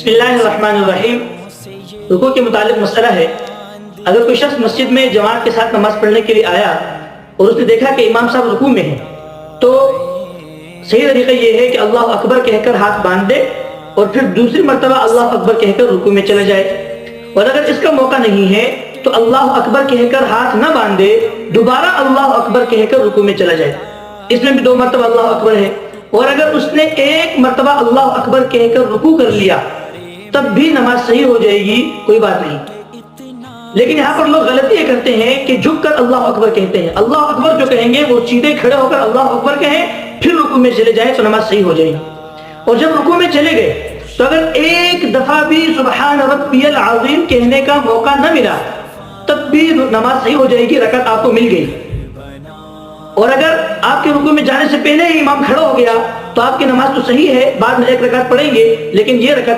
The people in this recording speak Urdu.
بسم اللہ الرحمن الرحیم۔ رکوع کے متعلق مسئلہ ہے، اگر کوئی شخص مسجد میں جماعت کے ساتھ نماز پڑھنے کے لیے آیا اور اس نے دیکھا کہ امام صاحب رکوع میں ہیں تو صحیح طریقہ یہ ہے کہ اللہ اکبر کہہ کر ہاتھ باندھ دے اور پھر دوسری مرتبہ اللہ اکبر کہہ کر رکوع میں چلا جائے، اور اگر اس کا موقع نہیں ہے تو اللہ اکبر کہہ کر ہاتھ نہ باندھے، دوبارہ اللہ اکبر کہہ کر رکوع میں چلا جائے۔ اس میں بھی 2 مرتبہ اللہ اکبر ہے، اور اگر اس نے 1 مرتبہ اللہ اکبر کہہ کر رکوع کر لیا تب بھی نماز صحیح ہو جائے گی، کوئی بات نہیں۔ لیکن یہاں پر لوگ غلطی یہ کرتے ہیں کہ جھک کر اللہ اکبر کہتے ہیں۔ اللہ اکبر جو کہیں گے وہ سیدھے کھڑے ہو کر اللہ اکبر کہیں، پھر رکوع میں چلے جائیں تو نماز صحیح ہو جائے گی۔ اور جب رکوع میں چلے گئے تو اگر 1 دفعہ بھی سبحان ربی العظیم کہنے کا موقع نہ ملا تب بھی نماز صحیح ہو جائے گی، رکعت آپ کو مل گئی۔ اور اگر آپ کے رکوع میں جانے سے پہلے ہی امام کھڑا ہو گیا تو آپ کی نماز تو صحیح ہے، بعد میں 1 رکعت پڑھیں گے، لیکن یہ رکعت